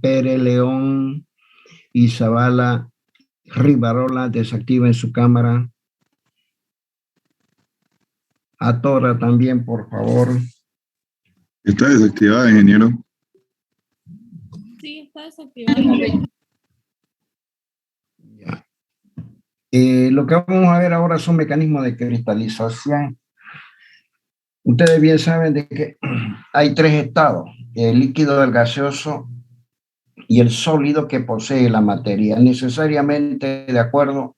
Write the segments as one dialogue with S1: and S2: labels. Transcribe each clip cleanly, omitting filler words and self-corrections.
S1: Pérez León y Zavala Rivarola desactiven su cámara. Atora también, por favor.
S2: Está desactivada, ingeniero.
S3: Sí, está desactivada.
S1: Ya. Lo que vamos a ver ahora son mecanismos de cristalización. Ustedes bien saben de que hay tres estados: el líquido, el gaseoso y el sólido que posee la materia, necesariamente de acuerdo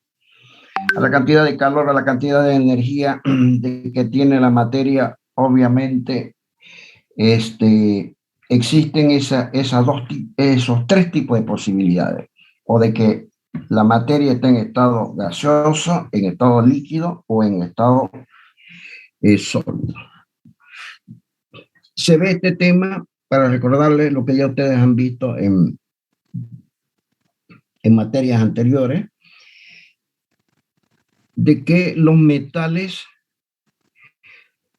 S1: a la cantidad de calor, a la cantidad de energía que tiene la materia. Obviamente, existen esos tres tipos de posibilidades, o de que la materia está en estado gaseoso, en estado líquido o en estado sólido. Se ve este tema para recordarles lo que ya ustedes han visto en materias anteriores, de que los metales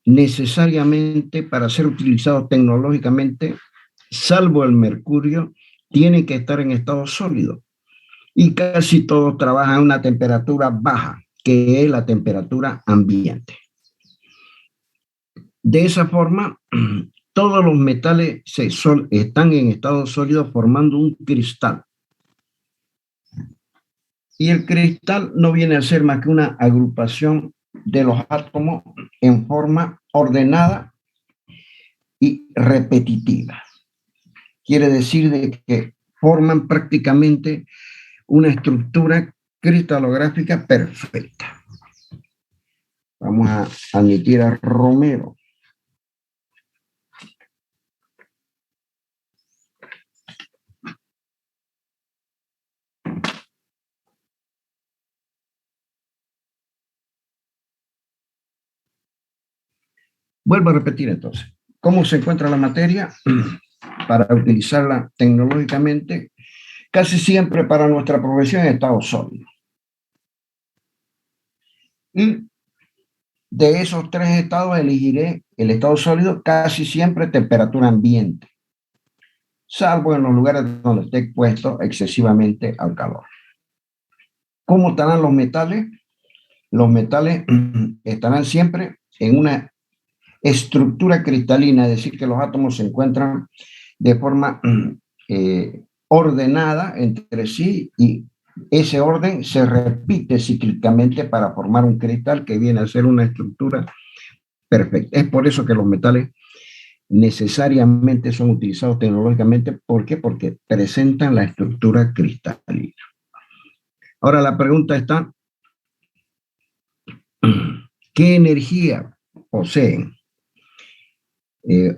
S1: necesariamente, para ser utilizados tecnológicamente, salvo el mercurio, tienen que estar en estado sólido. Y casi todos trabajan a una temperatura baja, que es la temperatura ambiente. De esa forma, todos los metales están en estado sólido formando un cristal. Y el cristal no viene a ser más que una agrupación de los átomos en forma ordenada y repetitiva. Quiere decir de que forman prácticamente una estructura cristalográfica perfecta. Vamos a admitir a Romero. Vuelvo a repetir entonces. ¿Cómo se encuentra la materia? Para utilizarla tecnológicamente, casi siempre para nuestra profesión en estado sólido. Y de esos tres estados elegiré el estado sólido, casi siempre temperatura ambiente, salvo en los lugares donde esté expuesto excesivamente al calor. ¿Cómo estarán los metales? Los metales estarán siempre en una estructura cristalina, es decir, que los átomos se encuentran de forma ordenada entre sí, y ese orden se repite cíclicamente para formar un cristal que viene a ser una estructura perfecta. Es por eso que los metales necesariamente son utilizados tecnológicamente. ¿Por qué? Porque presentan la estructura cristalina. Ahora la pregunta está: ¿qué energía poseen?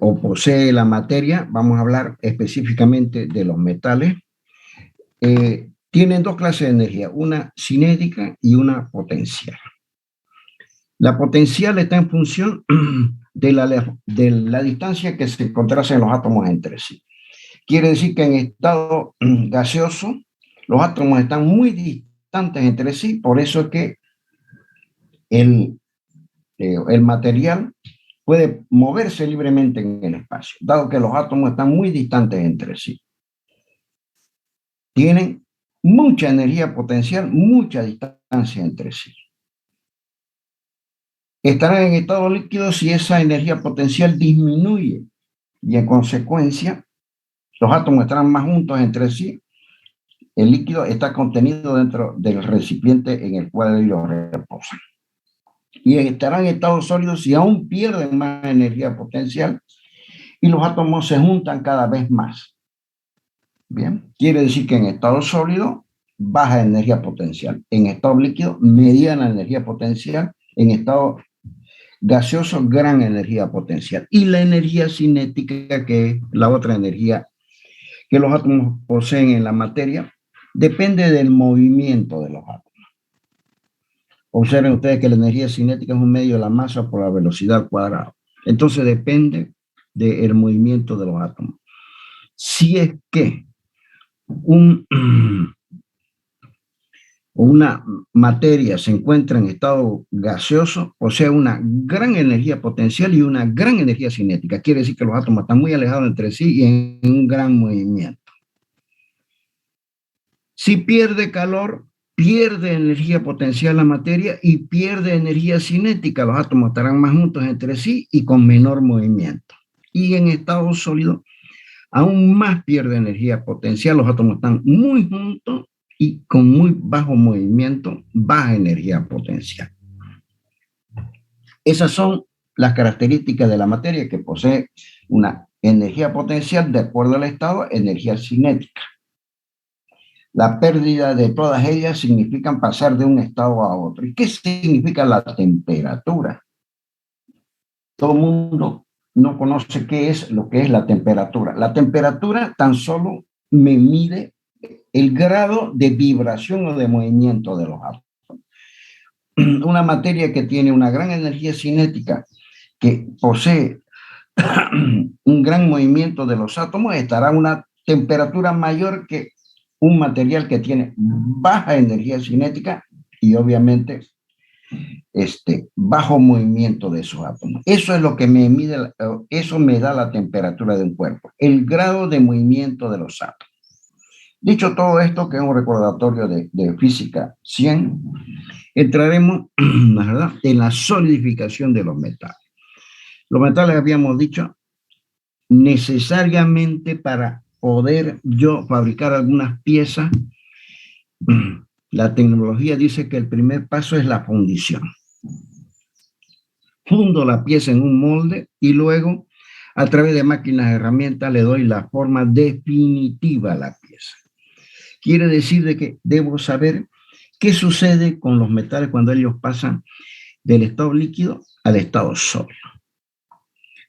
S1: O posee la materia? Vamos a hablar específicamente de los metales. Tienen dos clases de energía, una cinética y una potencial. La potencial está en función de la distancia que se contrasen los átomos entre sí. Quiere decir que en estado gaseoso los átomos están muy distantes entre sí, por eso es que el material puede moverse libremente en el espacio, dado que los átomos están muy distantes entre sí. Tienen mucha energía potencial, mucha distancia entre sí. Estarán en estado líquido si esa energía potencial disminuye, y en consecuencia los átomos estarán más juntos entre sí. El líquido está contenido dentro del recipiente en el cual ellos reposan. Y estarán en estado sólido si aún pierden más energía potencial y los átomos se juntan cada vez más. Bien, quiere decir que en estado sólido, baja energía potencial; en estado líquido, mediana energía potencial; en estado gaseoso, gran energía potencial. Y la energía cinética, que es la otra energía que los átomos poseen en la materia, depende del movimiento de los átomos. Observen ustedes que la energía cinética es un medio de la masa por la velocidad al cuadrado. Entonces depende del movimiento de los átomos. Si es que una materia se encuentra en estado gaseoso, o sea, una gran energía potencial y una gran energía cinética. Quiere decir que los átomos están muy alejados entre sí y en un gran movimiento. Si pierde calor, pierde energía potencial la materia y pierde energía cinética. Los átomos estarán más juntos entre sí y con menor movimiento. Y en estado sólido, aún más pierde energía potencial. Los átomos están muy juntos y con muy bajo movimiento, baja energía potencial. Esas son las características de la materia, que posee una energía potencial de acuerdo al estado, energía cinética. La pérdida de todas ellas significa pasar de un estado a otro. ¿Y qué significa la temperatura? Todo el mundo no conoce qué es lo que es la temperatura. La temperatura tan solo me mide el grado de vibración o de movimiento de los átomos. Una materia que tiene una gran energía cinética, que posee un gran movimiento de los átomos, estará a una temperatura mayor que un material que tiene baja energía cinética y obviamente bajo movimiento de esos átomos. Eso es lo que me mide, eso me da la temperatura de un cuerpo, el grado de movimiento de los átomos. Dicho todo esto, que es un recordatorio de física 100, entraremos, ¿verdad?, en la solidificación de los metales. Los metales, habíamos dicho, necesariamente para poder yo fabricar algunas piezas, la tecnología dice que el primer paso es la fundición. Fundo la pieza en un molde y luego, a través de máquinas de herramientas, le doy la forma definitiva a la pieza. Quiere decir de que debo saber qué sucede con los metales cuando ellos pasan del estado líquido al estado sólido.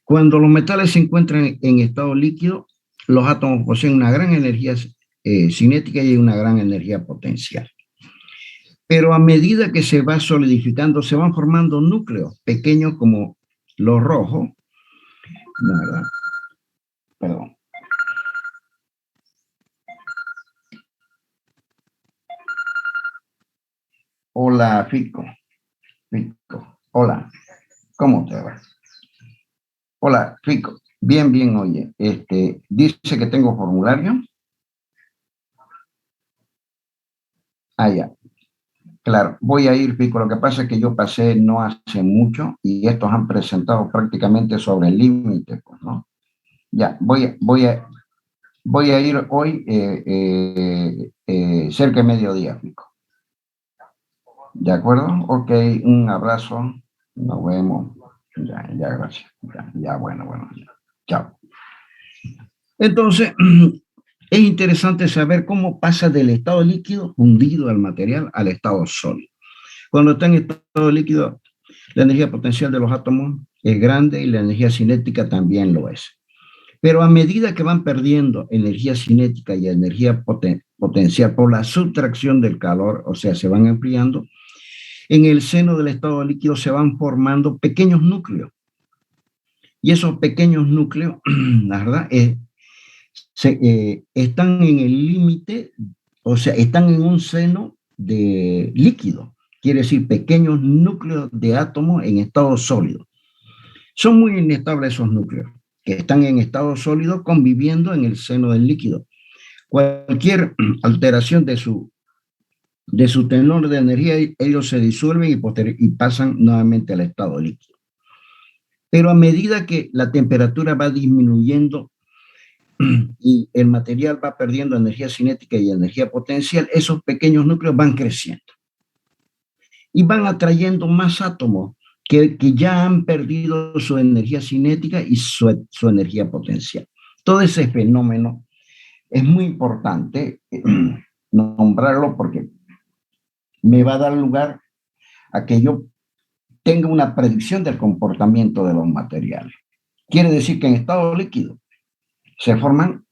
S1: Cuando los metales se encuentran en estado líquido, los átomos poseen una gran energía cinética y una gran energía potencial. Pero a medida que se va solidificando, se van formando núcleos pequeños como los rojos, ¿verdad? Perdón. Hola, Fico. Hola, ¿cómo te va? Hola, Fico. Bien, oye. Dice que tengo formulario. Ah, ya. Claro, voy a ir, Fico. Lo que pasa es que yo pasé no hace mucho y estos han presentado prácticamente sobre el límite, pues, ¿no? Ya, voy a ir hoy cerca de mediodía, Fico. ¿De acuerdo? Ok, un abrazo. Nos vemos. Ya, gracias. Ya, bueno. Ya. Chao. Entonces, es interesante saber cómo pasa del estado líquido fundido al material al estado sólido. Cuando está en estado líquido, la energía potencial de los átomos es grande y la energía cinética también lo es. Pero a medida que van perdiendo energía cinética y energía potencial por la subtracción del calor, o sea, se van enfriando, en el seno del estado líquido se van formando pequeños núcleos. Y esos pequeños núcleos, la verdad, están en el límite, o sea, están en un seno de líquido. Quiere decir pequeños núcleos de átomos en estado sólido. Son muy inestables esos núcleos, que están en estado sólido conviviendo en el seno del líquido. Cualquier alteración de su tenor de energía, ellos se disuelven y pasan nuevamente al estado líquido. Pero a medida que la temperatura va disminuyendo y el material va perdiendo energía cinética y energía potencial, esos pequeños núcleos van creciendo y van atrayendo más átomos que ya han perdido su energía cinética y su energía potencial. Todo ese fenómeno es muy importante nombrarlo porque me va a dar lugar a que yo tenga una predicción del comportamiento de los materiales. Quiere decir que en estado líquido se forman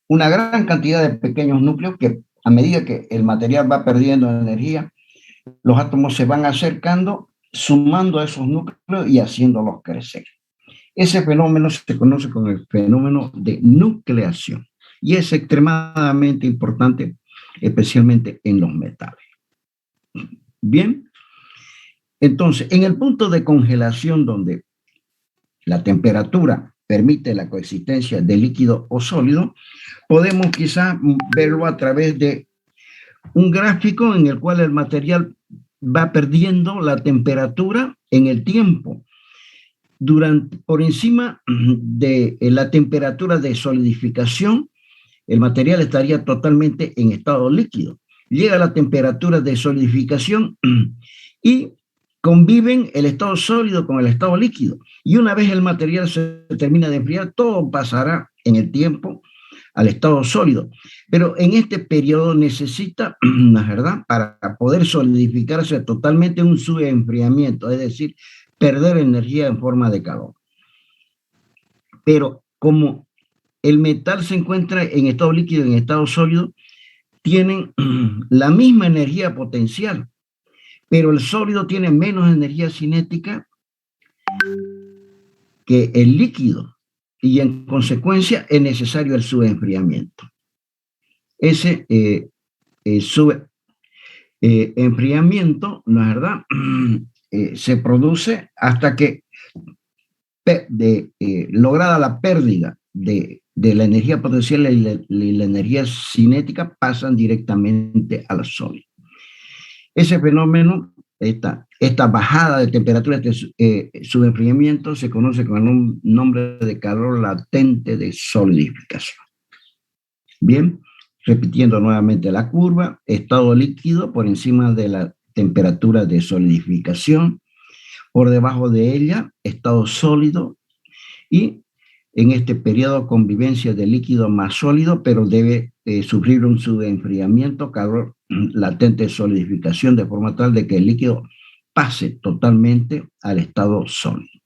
S1: una gran cantidad de pequeños núcleos que a medida que el material va perdiendo energía, los átomos se van acercando, sumando a esos núcleos y haciéndolos crecer. Ese fenómeno se conoce como el fenómeno de nucleación y es extremadamente importante, especialmente en los metales. Bien, entonces, en el punto de congelación donde la temperatura permite la coexistencia de líquido o sólido, podemos quizás verlo a través de un gráfico en el cual el material va perdiendo la temperatura en el tiempo. Por encima de la temperatura de solidificación, el material estaría totalmente en estado líquido. Llega a la temperatura de solidificación y conviven el estado sólido con el estado líquido. Y una vez el material se termina de enfriar, todo pasará en el tiempo al estado sólido. Pero en este periodo necesita, la verdad, para poder solidificarse totalmente un subenfriamiento, es decir, perder energía en forma de calor. Pero como el metal se encuentra en estado líquido y en estado sólido, tienen la misma energía potencial, pero el sólido tiene menos energía cinética que el líquido y en consecuencia es necesario el subenfriamiento. Ese enfriamiento, ¿no es verdad? Se produce hasta que lograda la pérdida de la energía potencial y la energía cinética, pasan directamente al sólido. Ese fenómeno, esta bajada de temperatura, este subenfriamiento, se conoce con el nombre de calor latente de solidificación. Bien, repitiendo nuevamente la curva: estado líquido por encima de la temperatura de solidificación, por debajo de ella estado sólido, y en este periodo convivencia de líquido más sólido, pero debe sufrir un subenfriamiento, calor latente de solidificación, de forma tal de que el líquido pase totalmente al estado sólido.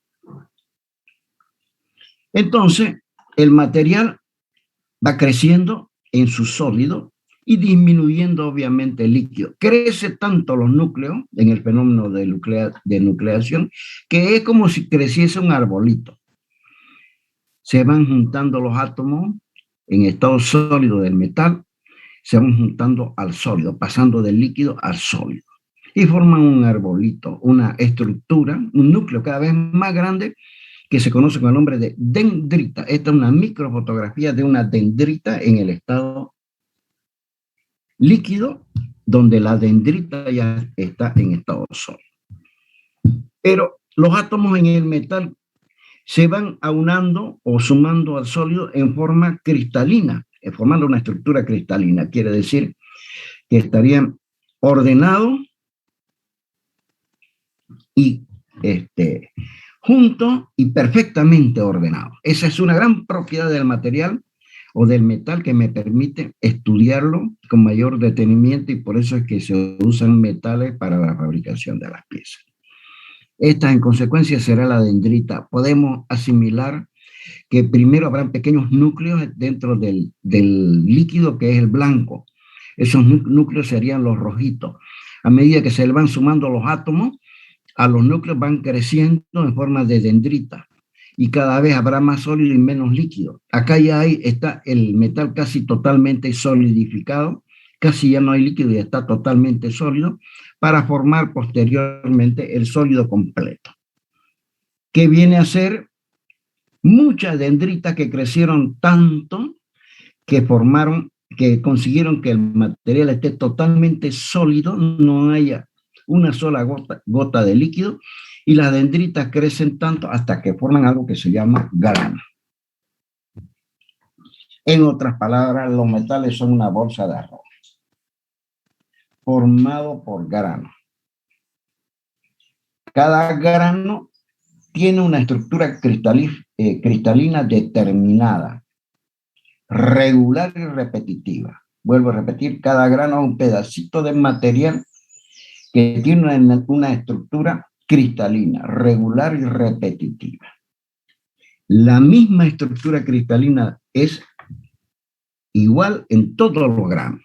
S1: Entonces, el material va creciendo en su sólido y disminuyendo obviamente el líquido. Crece tanto los núcleos en el fenómeno de nucleación que es como si creciese un arbolito. Se van juntando los átomos en estado sólido del metal, se van juntando al sólido, pasando del líquido al sólido, y forman un arbolito, una estructura, un núcleo cada vez más grande, que se conoce con el nombre de dendrita. Esta es una microfotografía de una dendrita en el estado líquido, donde la dendrita ya está en estado sólido. Pero los átomos en el metal se van aunando o sumando al sólido en forma cristalina, formando una estructura cristalina. Quiere decir que estarían ordenados y juntos y perfectamente ordenados. Esa es una gran propiedad del material o del metal que me permite estudiarlo con mayor detenimiento, y por eso es que se usan metales para la fabricación de las piezas. Esta, en consecuencia, será la dendrita. Podemos asimilar que primero habrán pequeños núcleos dentro del líquido, que es el blanco. Esos núcleos serían los rojitos. A medida que se le van sumando los átomos, a los núcleos van creciendo en forma de dendrita, y cada vez habrá más sólido y menos líquido. Acá ya está el metal casi totalmente solidificado, casi ya no hay líquido y está totalmente sólido, para formar posteriormente el sólido completo, que viene a ser muchas dendritas que crecieron tanto que consiguieron que el material esté totalmente sólido, no haya una sola gota de líquido, y las dendritas crecen tanto hasta que forman algo que se llama grano. En otras palabras, los metales son una bolsa de arroz formado por granos. Cada grano tiene una estructura cristalina determinada, regular y repetitiva. Vuelvo a repetir, cada grano es un pedacito de material que tiene una estructura cristalina, regular y repetitiva. La misma estructura cristalina es igual en todos los granos.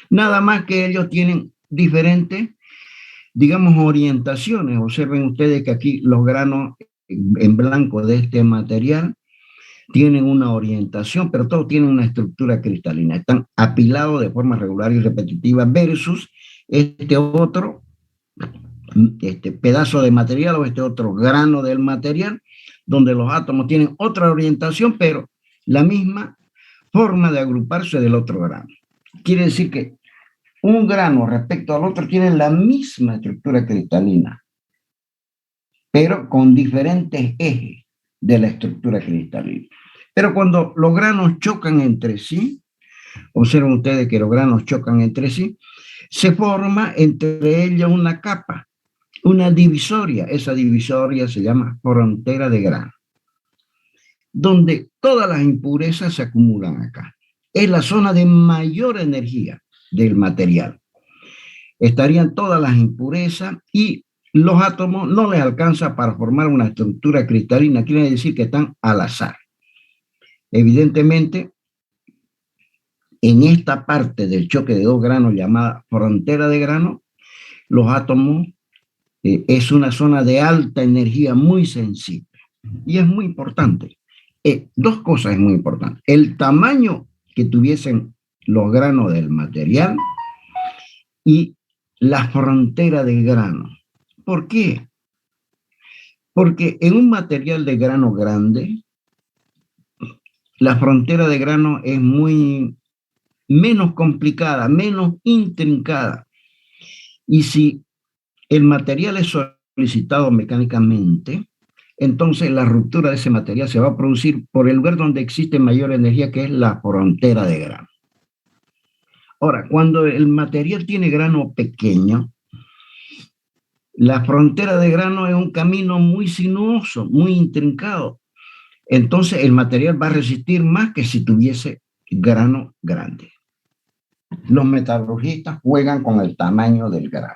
S1: Nada más que ellos tienen diferentes, digamos, orientaciones. Observen ustedes que aquí los granos en blanco de este material tienen una orientación, pero todos tienen una estructura cristalina. Están apilados de forma regular y repetitiva, versus este otro pedazo de material o este otro grano del material, donde los átomos tienen otra orientación, pero la misma forma de agruparse del otro grano. Quiere decir que un grano respecto al otro tienen la misma estructura cristalina, pero con diferentes ejes de la estructura cristalina. Pero cuando los granos chocan entre sí, observen ustedes que los granos chocan entre sí, se forma entre ellos una capa, una divisoria. Esa divisoria se llama frontera de grano, donde todas las impurezas se acumulan acá. Es la zona de mayor energía del material. Estarían todas las impurezas y los átomos no les alcanza para formar una estructura cristalina, quiere decir que están al azar. Evidentemente, en esta parte del choque de dos granos llamada frontera de grano, los átomos es una zona de alta energía muy sensible. Y es muy importante. Dos cosas es muy importante. El tamaño que tuviesen los granos del material y la frontera del grano. ¿Por qué? Porque en un material de grano grande, la frontera de grano es muy menos complicada, menos intrincada. Y si el material es solicitado mecánicamente, entonces la ruptura de ese material se va a producir por el lugar donde existe mayor energía, que es la frontera de grano. Ahora, cuando el material tiene grano pequeño, la frontera de grano es un camino muy sinuoso, muy intrincado. Entonces el material va a resistir más que si tuviese grano grande. Los metalurgistas juegan con el tamaño del grano.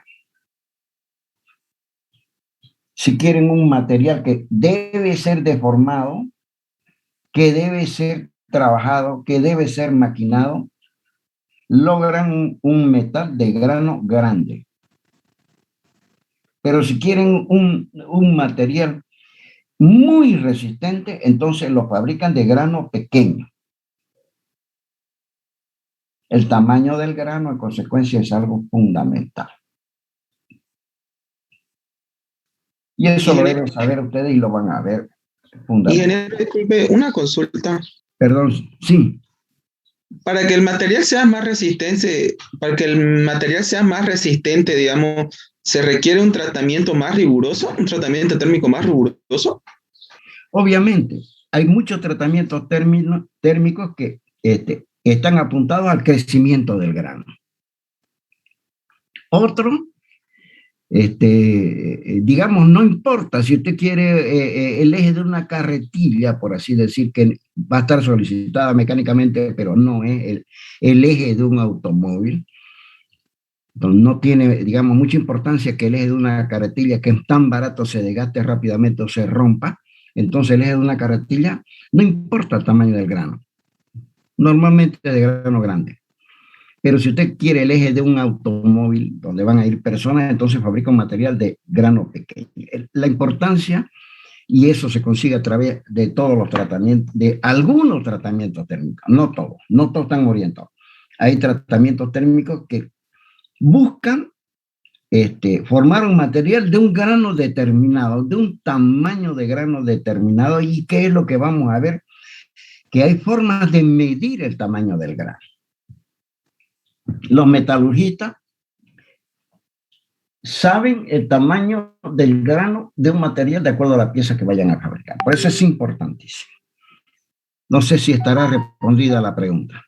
S1: Si quieren un material que debe ser deformado, que debe ser trabajado, que debe ser maquinado, logran un metal de grano grande. Pero si quieren un material muy resistente, entonces lo fabrican de grano pequeño. El tamaño del grano, en consecuencia, es algo fundamental. Y eso lo deben saber ustedes y lo van a ver fundamental.
S3: Ingeniero, disculpe, una consulta.
S1: Perdón, sí.
S3: Para que el material sea más resistente, digamos, ¿se requiere un tratamiento más riguroso, un tratamiento térmico más riguroso?
S1: Obviamente, hay muchos tratamientos térmicos que están apuntados al crecimiento del grano. Otro, digamos, no importa si usted quiere el eje de una carretilla, por así decir, que va a estar solicitada mecánicamente, pero no es el eje de un automóvil. Entonces, no tiene, digamos, mucha importancia que el eje de una carretilla, que es tan barato, se desgaste rápidamente o se rompa. Entonces el eje de una carretilla, no importa el tamaño del grano, normalmente de grano grande. Pero si usted quiere el eje de un automóvil donde van a ir personas, entonces fabrica un material de grano pequeño. La importancia, y eso se consigue a través de todos los tratamientos, de algunos tratamientos térmicos, no todos están orientados. Hay tratamientos térmicos que buscan formar un material de un grano determinado, de un tamaño de grano determinado. ¿Y qué es lo que vamos a ver? Que hay formas de medir el tamaño del grano. Los metalurgistas saben el tamaño del grano de un material de acuerdo a la pieza que vayan a fabricar. Por eso es importantísimo. No sé si estará respondida la pregunta.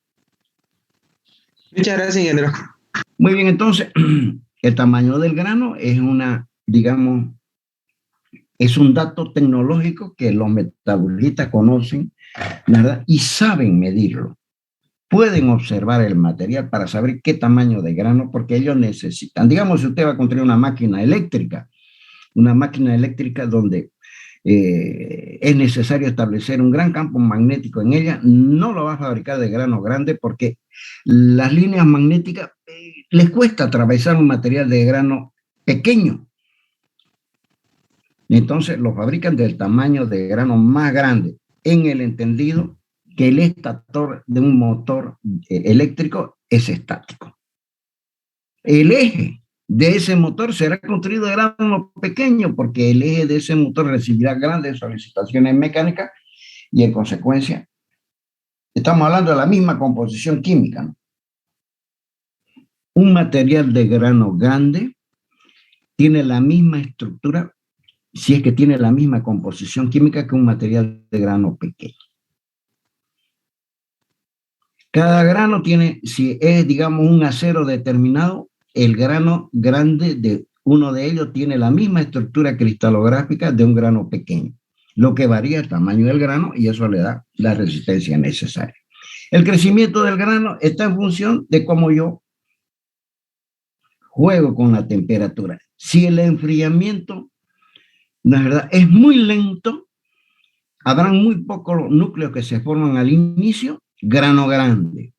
S3: Muchas gracias, ingeniero.
S1: Muy bien, entonces, el tamaño del grano es digamos, es un dato tecnológico que los metalurgistas conocen, ¿verdad? Y saben medirlo. Pueden observar el material para saber qué tamaño de grano, porque ellos necesitan. Digamos, si usted va a construir una máquina eléctrica donde es necesario establecer un gran campo magnético en ella, no lo va a fabricar de grano grande porque las líneas magnéticas les cuesta atravesar un material de grano pequeño. Entonces lo fabrican del tamaño de grano más grande, en el entendido que el estator de un motor eléctrico es estático. El eje de ese motor será construido de grano pequeño porque el eje de ese motor recibirá grandes solicitaciones mecánicas y en consecuencia estamos hablando de la misma composición química, ¿no? un material de grano grande tiene la misma estructura, si es que tiene la misma composición química que un material de grano pequeño. Cada grano tiene, si es, digamos, un acero determinado, el grano grande de uno de ellos tiene la misma estructura cristalográfica de un grano pequeño, lo que varía el tamaño del grano y eso le da la resistencia necesaria. El crecimiento del grano está en función de cómo yo juego con la temperatura. Si el enfriamiento, la verdad, es muy lento, habrán muy pocos núcleos que se forman al inicio, grano grande.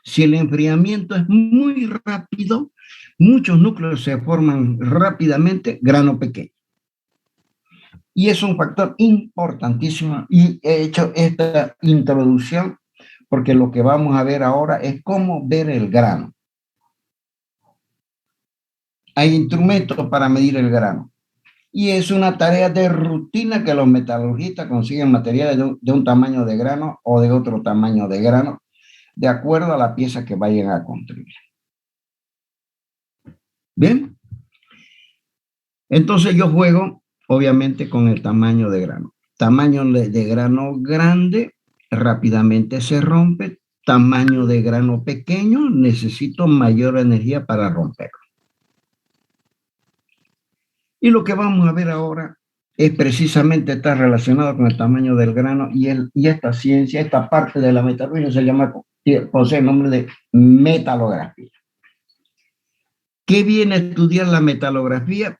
S1: Si el enfriamiento es muy rápido, muchos núcleos se forman rápidamente, grano pequeño. Y es un factor importantísimo y he hecho esta introducción porque lo que vamos a ver ahora es cómo ver el grano. Hay instrumentos para medir el grano y es una tarea de rutina que los metalurgistas consiguen materiales de un tamaño de grano o de otro tamaño de grano de acuerdo a la pieza que vayan a construir. Bien, entonces yo juego obviamente con el tamaño de grano. Tamaño de grano grande rápidamente se rompe, tamaño de grano pequeño necesito mayor energía para romperlo. Y lo que vamos a ver ahora es precisamente está relacionado con el tamaño del grano y esta ciencia, esta parte de la metalurgia se llama, posee el nombre de metalografía. ¿Qué viene a estudiar la metalografía?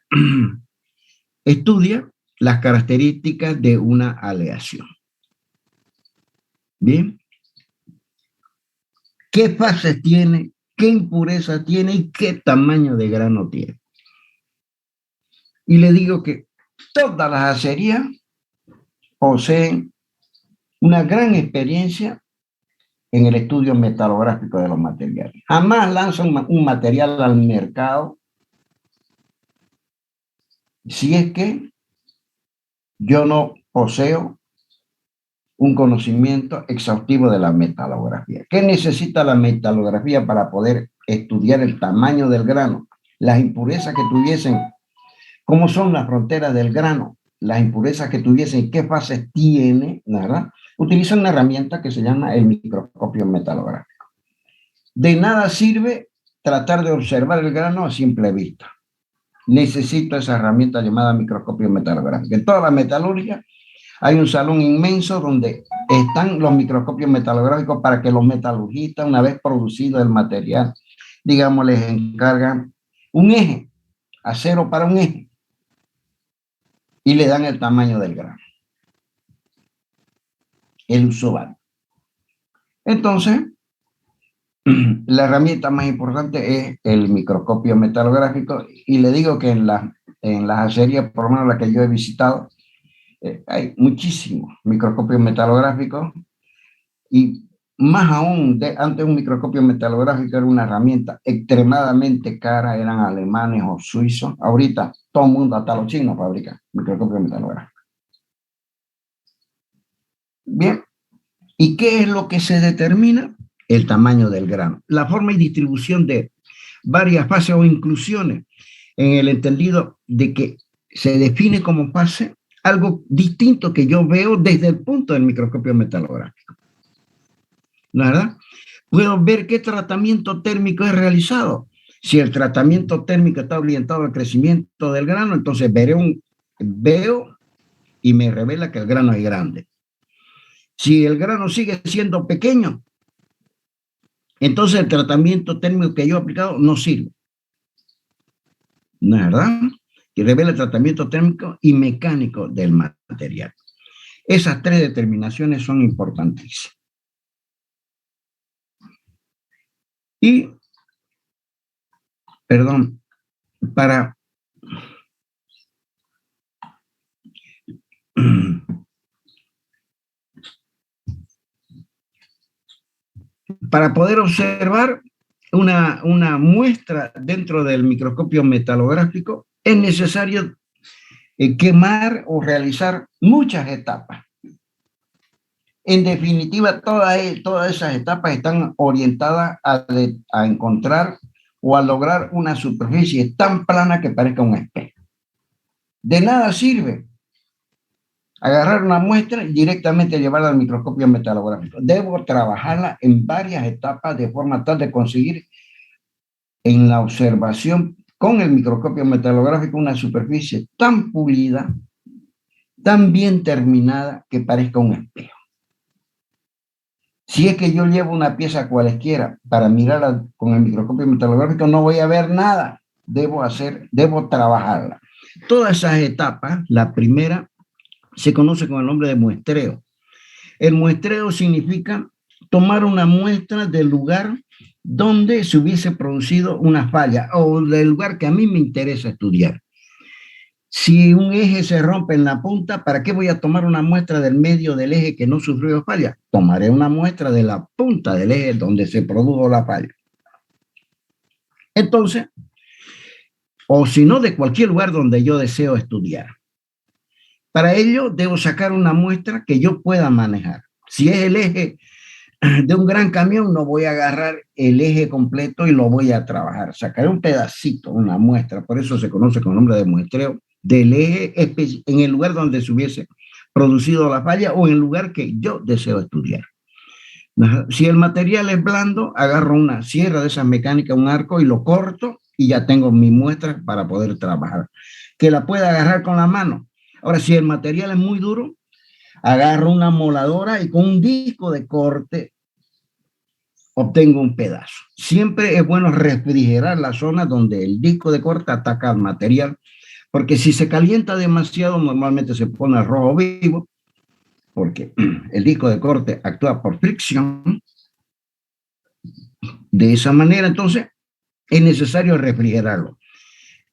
S1: Estudia las características de una aleación. Bien. ¿Qué fases tiene? ¿Qué impureza tiene? ¿Y qué tamaño de grano tiene? Y le digo que todas las acerías poseen una gran experiencia en el estudio metalográfico de los materiales. Jamás lanzan un material al mercado si es que yo no poseo un conocimiento exhaustivo de la metalografía. ¿Qué necesita la metalografía para poder estudiar el tamaño del grano? Las impurezas que tuviesen, cómo son las fronteras del grano, las impurezas que tuviesen, qué fases tiene, ¿verdad? Utilizan una herramienta que se llama el microscopio metalográfico. De nada sirve tratar de observar el grano a simple vista. Necesito esa herramienta llamada microscopio metalográfico. En toda la metalurgia hay un salón inmenso donde están los microscopios metalográficos para que los metalurgistas, una vez producido el material, digamos, les encargan un eje, acero para un eje, y le dan el tamaño del grano. El uso válido. Entonces, la herramienta más importante es el microscopio metalográfico y le digo que en las acerías, por lo menos las que yo he visitado, hay muchísimos microscopios metalográficos y más aún, antes un microscopio metalográfico era una herramienta extremadamente cara, eran alemanes o suizos. Ahorita todo el mundo, hasta los chinos, fabrican microscopios metalográficos. Bien, ¿y qué es lo que se determina? El tamaño del grano, la forma y distribución de varias fases o inclusiones en el entendido de que se define como fase algo distinto que yo veo desde el punto del microscopio metalográfico. ¿Verdad? Puedo ver qué tratamiento térmico es realizado. Si el tratamiento térmico está orientado al crecimiento del grano, entonces veo y me revela que el grano es grande. Si el grano sigue siendo pequeño, entonces el tratamiento térmico que yo he aplicado no sirve. ¿Verdad? Que revela el tratamiento térmico y mecánico del material. Esas tres determinaciones son importantísimas. Y, perdón, para poder observar una muestra dentro del microscopio metalográfico, es necesario quemar o realizar muchas etapas. En definitiva, todas esas etapas están orientadas a encontrar o a lograr una superficie tan plana que parezca un espejo. De nada sirve agarrar una muestra y directamente llevarla al microscopio metalográfico. Debo trabajarla en varias etapas de forma tal de conseguir en la observación con el microscopio metalográfico una superficie tan pulida, tan bien terminada que parezca un espejo. Si es que yo llevo una pieza cualesquiera para mirarla con el microscopio metalográfico, no voy a ver nada. Debo trabajarla. Todas esas etapas, la primera se conoce con el nombre de muestreo. El muestreo significa tomar una muestra del lugar donde se hubiese producido una falla o del lugar que a mí me interesa estudiar. Si un eje se rompe en la punta, ¿para qué voy a tomar una muestra del medio del eje que no sufrió falla? Tomaré una muestra de la punta del eje donde se produjo la falla. Entonces, o si no, de cualquier lugar donde yo deseo estudiar. Para ello, debo sacar una muestra que yo pueda manejar. Si es el eje de un gran camión, no voy a agarrar el eje completo y lo voy a trabajar. Sacaré un pedacito, una muestra, por eso se conoce con el nombre de muestreo, del eje en el lugar donde se hubiese producido la falla o en el lugar que yo deseo estudiar. Si el material es blando, agarro una sierra de esas mecánicas, un arco y lo corto y ya tengo mi muestra para poder trabajar. Que la pueda agarrar con la mano. Ahora, si el material es muy duro, agarro una moladora y con un disco de corte obtengo un pedazo. Siempre es bueno refrigerar la zona donde el disco de corte ataca al material, porque si se calienta demasiado, normalmente se pone rojo vivo, porque el disco de corte actúa por fricción. De esa manera, entonces, es necesario refrigerarlo.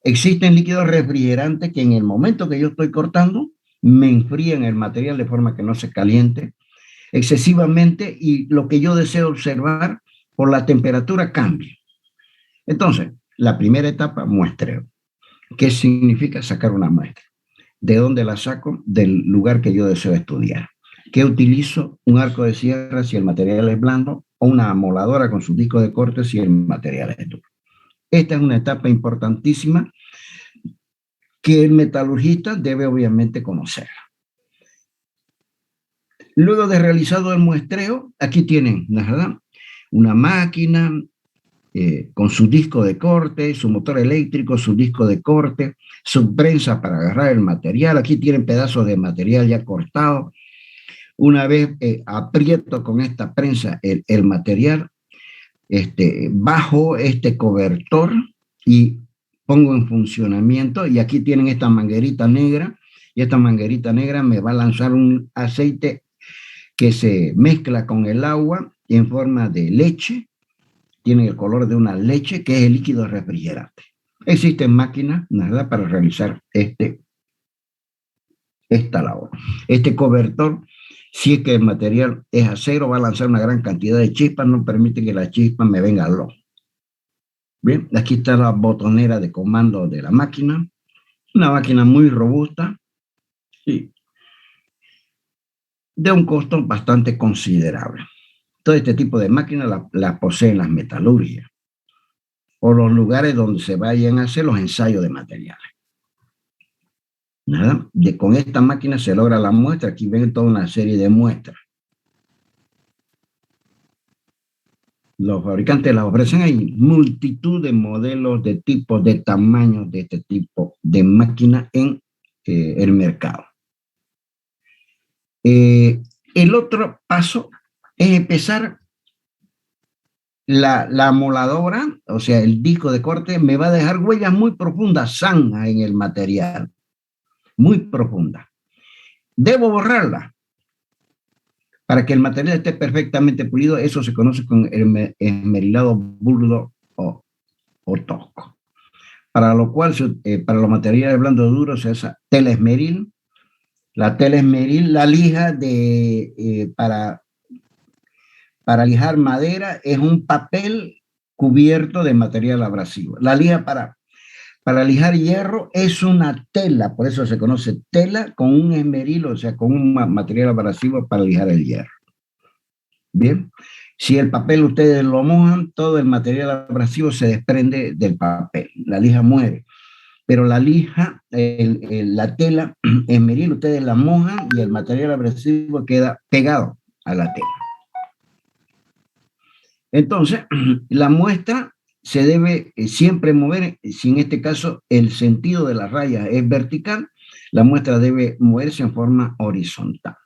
S1: Existen líquidos refrigerantes que en el momento que yo estoy cortando, me enfrían el material de forma que no se caliente excesivamente y lo que yo deseo observar por la temperatura cambia. Entonces, la primera etapa, muestreo. ¿Qué significa sacar una muestra? ¿De dónde la saco? Del lugar que yo deseo estudiar. ¿Qué utilizo? Un arco de sierra si el material es blando o una amoladora con su disco de corte si el material es duro. Esta es una etapa importantísima que el metalurgista debe obviamente conocer. Luego de realizado el muestreo, aquí tienen, ¿verdad?, una máquina con su disco de corte, su motor eléctrico, su disco de corte, su prensa para agarrar el material. Aquí tienen pedazos de material ya cortado. Una vez aprieto con esta prensa el material, bajo este cobertor y pongo en funcionamiento. Y aquí tienen esta manguerita negra, y esta manguerita negra me va a lanzar un aceite que se mezcla con el agua en forma de leche. Tiene el color de una leche, que es el líquido refrigerante. Existen máquinas, ¿verdad?, para realizar esta labor. Este cobertor, si es que el material es acero, va a lanzar una gran cantidad de chispas, no permite que la chispa me venga al ojo. Bien, aquí está la botonera de comando de la máquina, una máquina muy robusta y de un costo bastante considerable. Todo este tipo de máquinas la poseen las metalurgias o los lugares donde se vayan a hacer los ensayos de materiales. Nada, con esta máquina se logra la muestra. Aquí ven toda una serie de muestras. Los fabricantes las ofrecen. Hay multitud de modelos, de tipos, de tamaños de este tipo de máquina en el mercado. El otro paso es empezar. La moladora, o sea, el disco de corte, me va a dejar huellas muy profundas, zanjas en el material, muy profundas. Debo borrarla para que el material esté perfectamente pulido. Eso se conoce con el esmerilado burdo o tosco. Para lo cual, para los materiales blandos duros, se usa tela esmeril. La tela esmeril, la lija para lijar madera es un papel cubierto de material abrasivo. La lija para lijar hierro es una tela, por eso se conoce tela con un esmeril, o sea, con un material abrasivo para lijar el hierro. Bien, si el papel ustedes lo mojan, todo el material abrasivo se desprende del papel, la lija muere. Pero la lija, la tela esmeril, ustedes la mojan y el material abrasivo queda pegado a la tela. Entonces, la muestra se debe siempre mover, si en este caso el sentido de la raya es vertical, la muestra debe moverse en forma horizontal.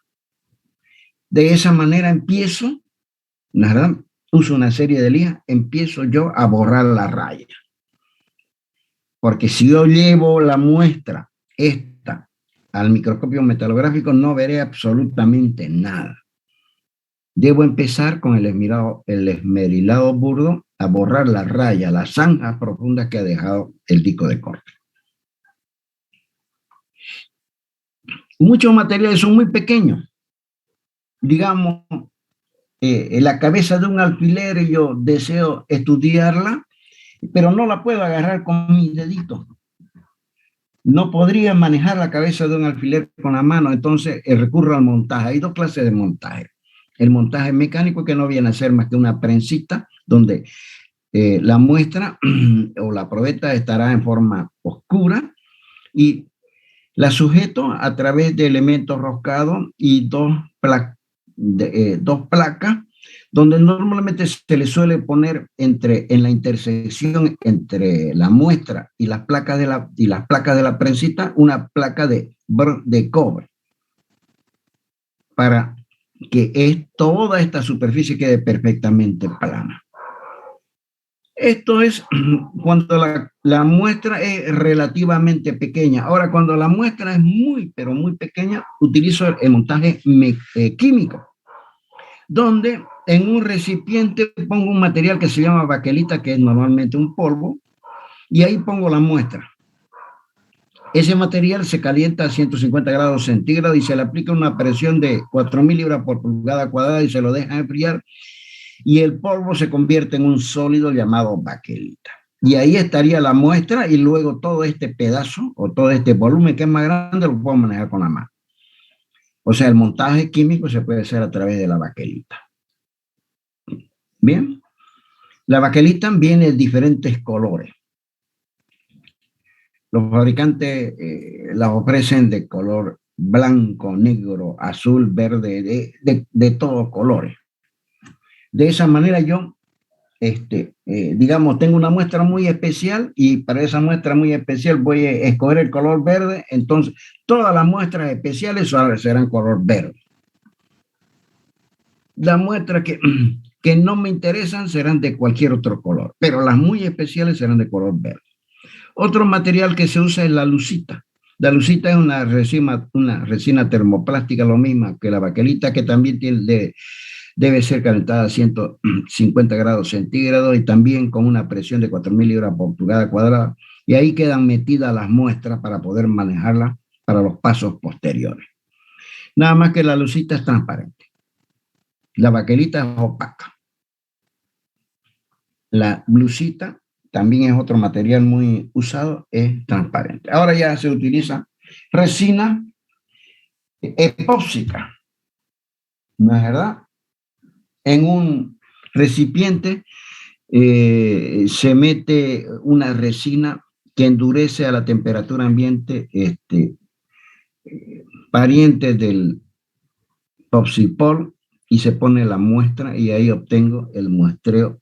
S1: De esa manera empiezo, ¿verdad? Uso una serie de lijas, empiezo yo a borrar la raya. Porque si yo llevo la muestra esta al microscopio metalográfico, no veré absolutamente nada. Debo empezar con el esmerilado burdo a borrar la raya, las zanjas profundas que ha dejado el disco de corte. Muchos materiales son muy pequeños. Digamos, la cabeza de un alfiler, yo deseo estudiarla, pero no la puedo agarrar con mis deditos. No podría manejar la cabeza de un alfiler con la mano, entonces recurro al montaje. Hay dos clases de montaje. El montaje mecánico, que no viene a ser más que una prensita, donde la muestra o la probeta estará en forma oscura y la sujeto a través de elementos roscados y dos placas, donde normalmente se le suele poner en la intersección entre la muestra y las placas de la prensita, una placa de cobre, para que toda esta superficie quede perfectamente plana. Esto es cuando la muestra es relativamente pequeña. Ahora, cuando la muestra es muy, pero muy pequeña, utilizo el montaje químico, donde en un recipiente pongo un material que se llama baquelita, que es normalmente un polvo, y ahí pongo la muestra. Ese material se calienta a 150 grados centígrados y se le aplica una presión de 4.000 libras por pulgada cuadrada y se lo deja enfriar, y el polvo se convierte en un sólido llamado baquelita. Y ahí estaría la muestra, y luego todo este pedazo o todo este volumen que es más grande lo puedo manejar con la mano. O sea, el montaje químico se puede hacer a través de la baquelita. Bien, la baquelita viene de diferentes colores. Los fabricantes las ofrecen de color blanco, negro, azul, verde, de todos colores. De esa manera yo, digamos, tengo una muestra muy especial, y para esa muestra muy especial voy a escoger el color verde. Entonces, todas las muestras especiales serán color verde. Las muestras que no me interesan serán de cualquier otro color, pero las muy especiales serán de color verde. Otro material que se usa es la lucita. La lucita es una resina termoplástica, lo mismo que la baquelita, que también debe ser calentada a 150 grados centígrados y también con una presión de 4.000 libras por pulgada cuadrada. Y ahí quedan metidas las muestras para poder manejarlas para los pasos posteriores. Nada más que la lucita es transparente. La baquelita es opaca. La blusita también es otro material muy usado, es transparente. Ahora ya se utiliza resina epóxica, ¿no es verdad? En un recipiente se mete una resina que endurece a la temperatura ambiente, pariente del popsipol, y se pone la muestra, y ahí obtengo el muestreo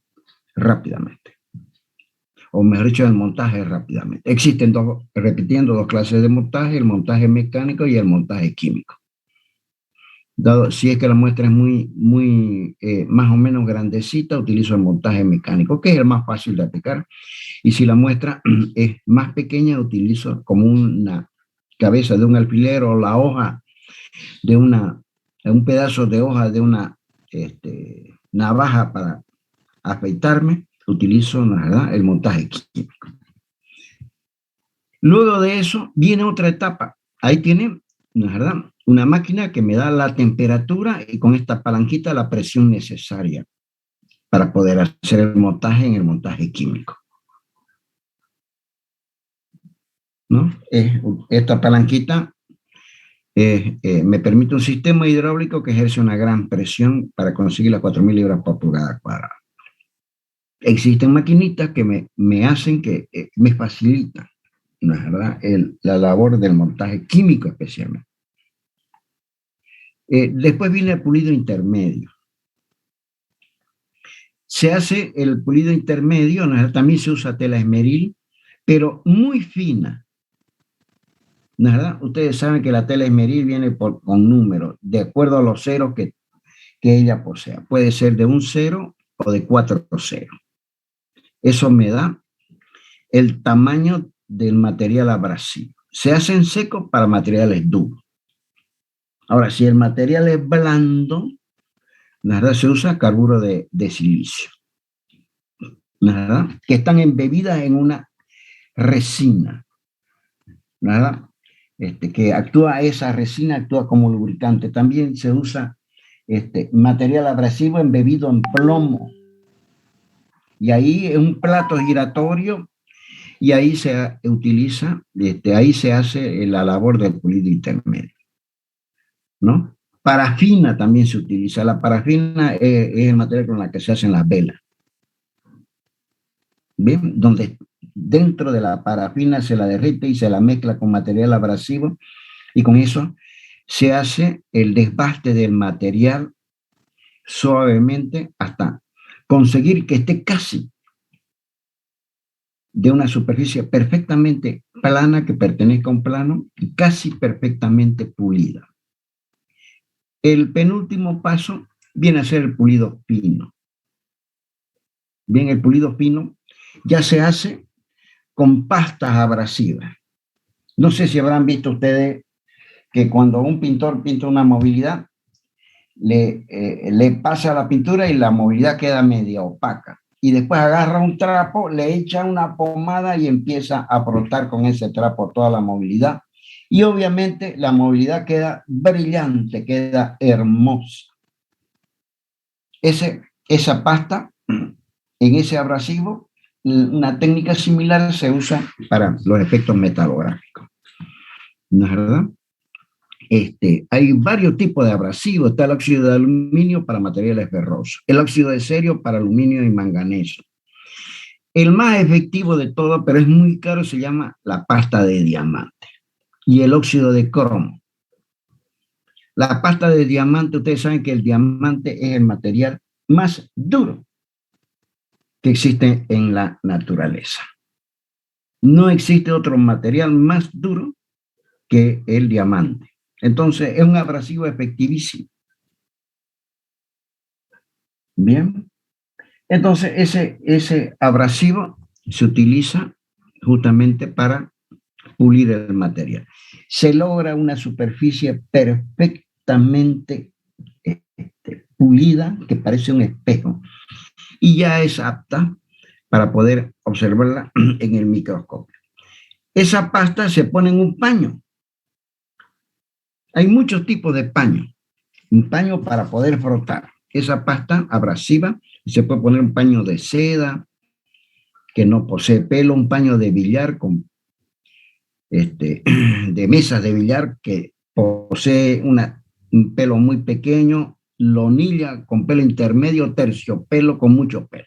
S1: rápidamente, o mejor dicho, el montaje rápidamente. Existen dos clases de montaje: el montaje mecánico y el montaje químico. Dado, si es que la muestra es más o menos grandecita, utilizo el montaje mecánico, que es el más fácil de aplicar. Y si la muestra es más pequeña, utilizo como una cabeza de un alfiler, o la hoja de un pedazo de hoja de una navaja para afeitarme. Utilizo, ¿verdad?, el montaje químico. Luego de eso viene otra etapa. Ahí tiene, ¿verdad?, una máquina que me da la temperatura, y con esta palanquita la presión necesaria para poder hacer el montaje en el montaje químico, ¿no? Esta palanquita me permite un sistema hidráulico que ejerce una gran presión para conseguir las 4.000 libras por pulgada cuadrada. Existen maquinitas que me hacen que me facilitan, ¿no es verdad?, la labor del montaje químico especialmente. Después viene el pulido intermedio. Se hace el pulido intermedio, ¿no? También se usa tela esmeril, pero muy fina, ¿no es verdad? Ustedes saben que la tela esmeril viene con números, de acuerdo a los ceros que ella posea. Puede ser de un 0 o de 4 ceros. Eso me da el tamaño del material abrasivo. Se hace en seco para materiales duros. Ahora, si el material es blando, la verdad se usa carburo de silicio, la verdad, que están embebidas en una resina, la verdad, que esa resina actúa como lubricante. También se usa material abrasivo embebido en plomo, y ahí es un plato giratorio, y ahí se utiliza, ahí se hace la labor del pulido intermedio, ¿no? Parafina también se utiliza. La parafina es el material con el que se hacen las velas. ¿Bien? Donde dentro de la parafina se la derrite y se la mezcla con material abrasivo, y con eso se hace el desbaste del material suavemente hasta conseguir que esté casi de una superficie perfectamente plana, que pertenezca a un plano, y casi perfectamente pulida. El penúltimo paso viene a ser el pulido fino. Bien, el pulido fino ya se hace con pastas abrasivas. No sé si habrán visto ustedes que cuando un pintor pinta una movilidad, le pasa la pintura y la movilidad queda media opaca. Y después agarra un trapo, le echa una pomada y empieza a frotar con ese trapo toda la movilidad. Y obviamente la movilidad queda brillante, queda hermosa. Esa pasta, en ese abrasivo, una técnica similar se usa para los efectos metalográficos, ¿no es verdad? Hay varios tipos de abrasivos. Está el óxido de aluminio para materiales ferrosos, el óxido de cerio para aluminio y manganeso. El más efectivo de todo, pero es muy caro, se llama la pasta de diamante y el óxido de cromo. La pasta de diamante, ustedes saben que el diamante es el material más duro que existe en la naturaleza. No existe otro material más duro que el diamante. Entonces, es un abrasivo efectivísimo. Bien. Entonces, ese abrasivo se utiliza justamente para pulir el material. Se logra una superficie perfectamente pulida, que parece un espejo, y ya es apta para poder observarla en el microscopio. Esa pasta se pone en un paño. Hay muchos tipos de paño. Un paño para poder frotar esa pasta abrasiva. Se puede poner un paño de seda que no posee pelo, un paño de billar de mesas de billar que posee un pelo muy pequeño, lonilla con pelo intermedio, terciopelo con mucho pelo.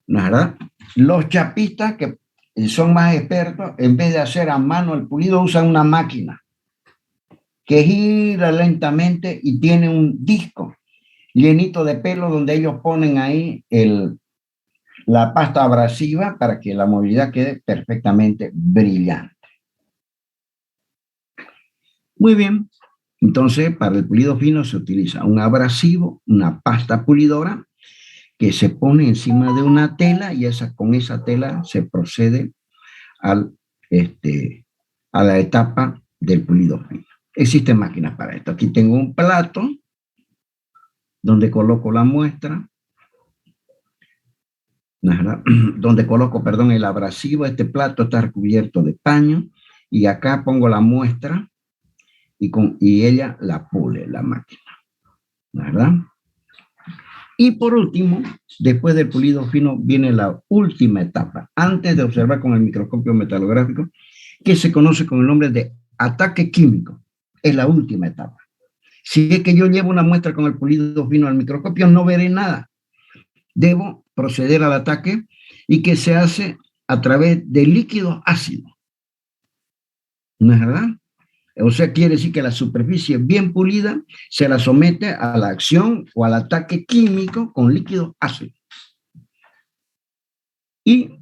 S1: ¿No es verdad? Los chapistas, que son más expertos, en vez de hacer a mano el pulido, usan una máquina que gira lentamente y tiene un disco llenito de pelo donde ellos ponen ahí la pasta abrasiva para que la movilidad quede perfectamente brillante. Muy bien. Entonces, para el pulido fino se utiliza un abrasivo, una pasta pulidora que se pone encima de una tela, y con esa tela se procede a la etapa del pulido fino. Existen máquinas para esto. Aquí tengo un plato donde coloco la muestra, donde coloco, perdón, el abrasivo. Este plato está recubierto de paño, y acá pongo la muestra y ella la pule, la máquina, ¿verdad? Y por último, después del pulido fino, viene la última etapa, antes de observar con el microscopio metalográfico, que se conoce con el nombre de ataque químico. Es la última etapa. Si es que yo llevo una muestra con el pulido fino al microscopio, no veré nada. Debo proceder al ataque y que se hace a través de líquidos ácidos. ¿No es verdad? O sea, quiere decir que la superficie bien pulida se la somete a la acción o al ataque químico con líquidos ácidos. Y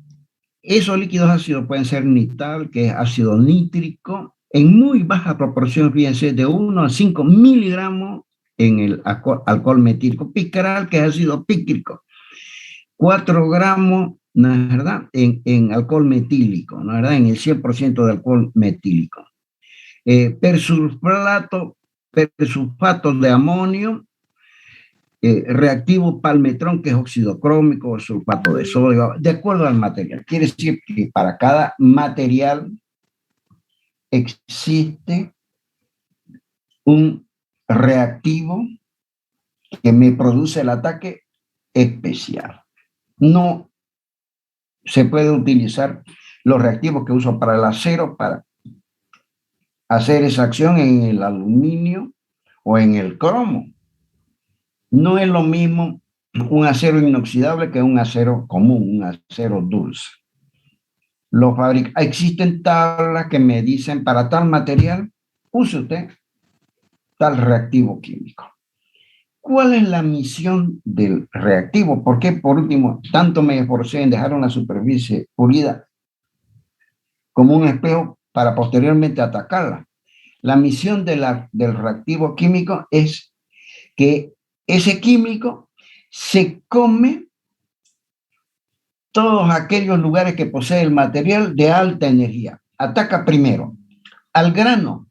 S1: esos líquidos ácidos pueden ser nitral, que es ácido nítrico, en muy baja proporción, fíjense, de 1 a 5 miligramos en el alcohol metílico. Picaral, que es ácido pícrico. 4 gramos, ¿no es verdad?, en alcohol metílico, ¿no es verdad?, en el 100% de alcohol metílico. Persulfato de amonio, reactivo palmetrón, que es óxido crómico, sulfato de sodio, de acuerdo al material. Quiere decir que para cada material existe un reactivo que me produce el ataque especial. No se puede utilizar los reactivos que uso para el acero para hacer esa acción en el aluminio o en el cromo. No es lo mismo un acero inoxidable que un acero común, un acero dulce. Existen tablas que me dicen para tal material, use usted tal reactivo químico. ¿Cuál es la misión del reactivo? ¿Por qué, por último, tanto me esforcé en dejar una superficie pulida como un espejo para posteriormente atacarla? La misión del reactivo químico es que ese químico se come todos aquellos lugares que posee el material de alta energía. Ataca primero al grano,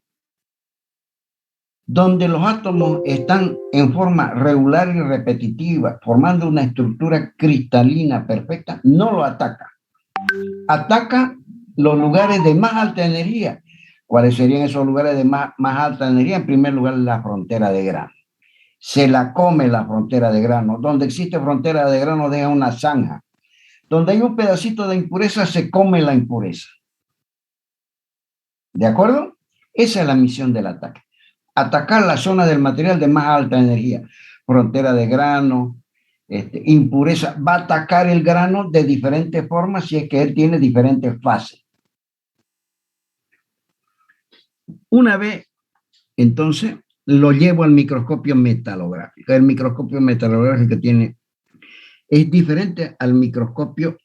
S1: donde los átomos están en forma regular y repetitiva, formando una estructura cristalina perfecta, no lo ataca. Ataca los lugares de más alta energía. ¿Cuáles serían esos lugares de más alta energía? En primer lugar, la frontera de grano. Se la come la frontera de grano. Donde existe frontera de grano deja una zanja. Donde hay un pedacito de impureza, se come la impureza. ¿De acuerdo? Esa es la misión del ataque. Atacar la zona del material de más alta energía. Frontera de grano, impureza. Va a atacar el grano de diferentes formas si es que él tiene diferentes fases. Una vez, entonces, lo llevo al microscopio metalográfico. El microscopio metalográfico es diferente al microscopio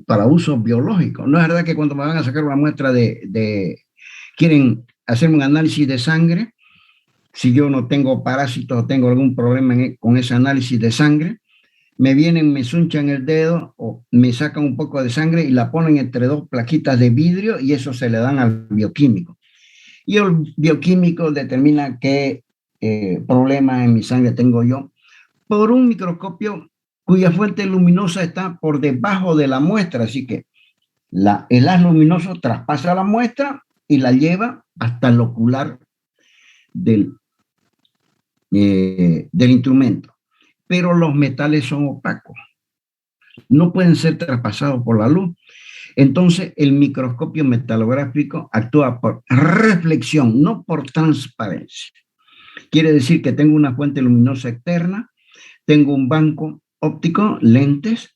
S1: para uso biológico. No es verdad que cuando me van a sacar una muestra quieren hacerme un análisis de sangre, si yo no tengo parásitos o tengo algún problema con ese análisis de sangre, me vienen, me sunchan el dedo o me sacan un poco de sangre y la ponen entre dos plaquitas de vidrio y eso se le dan al bioquímico. Y el bioquímico determina qué problemas en mi sangre tengo yo por un microscopio cuya fuente luminosa está por debajo de la muestra, así que el haz luminoso traspasa la muestra y la lleva hasta el ocular del instrumento. Pero los metales son opacos, no pueden ser traspasados por la luz. Entonces, el microscopio metalográfico actúa por reflexión, no por transparencia. Quiere decir que tengo una fuente luminosa externa, tengo un banco óptico, lentes,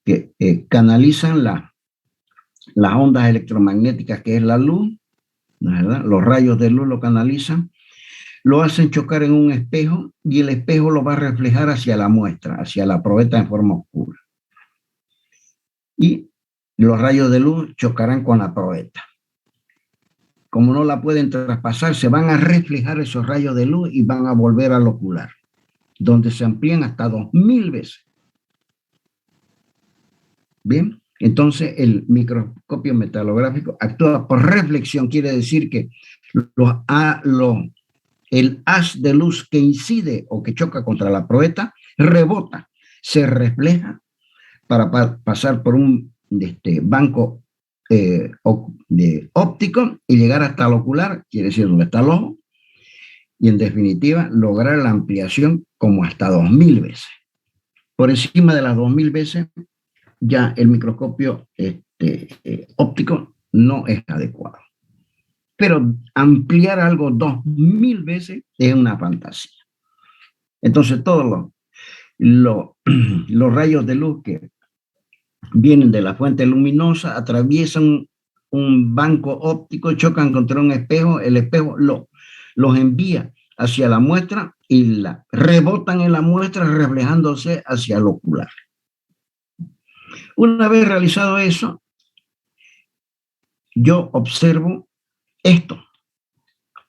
S1: que canalizan las ondas electromagnéticas, que es la luz, ¿verdad? Los rayos de luz lo canalizan, lo hacen chocar en un espejo y el espejo lo va a reflejar hacia la muestra, hacia la probeta en forma oscura. Y los rayos de luz chocarán con la probeta. Como no la pueden traspasar, se van a reflejar esos rayos de luz y van a volver al ocular, donde se amplían hasta 2000 veces. Bien, entonces el microscopio metalográfico actúa por reflexión, quiere decir que el haz de luz que incide o que choca contra la probeta rebota, se refleja para pasar por un banco óptico y llegar hasta el ocular, quiere decir donde está el ojo, y en definitiva lograr la ampliación como hasta 2000 veces. Por encima de las 2000 veces ya el microscopio óptico no es adecuado. pero ampliar algo 2000 veces es una fantasía. Entonces todos los rayos de luz que vienen de la fuente luminosa atraviesan un banco óptico, chocan contra un espejo, el espejo los envía hacia la muestra y rebotan en la muestra reflejándose hacia el ocular. Una vez realizado eso, yo observo esto.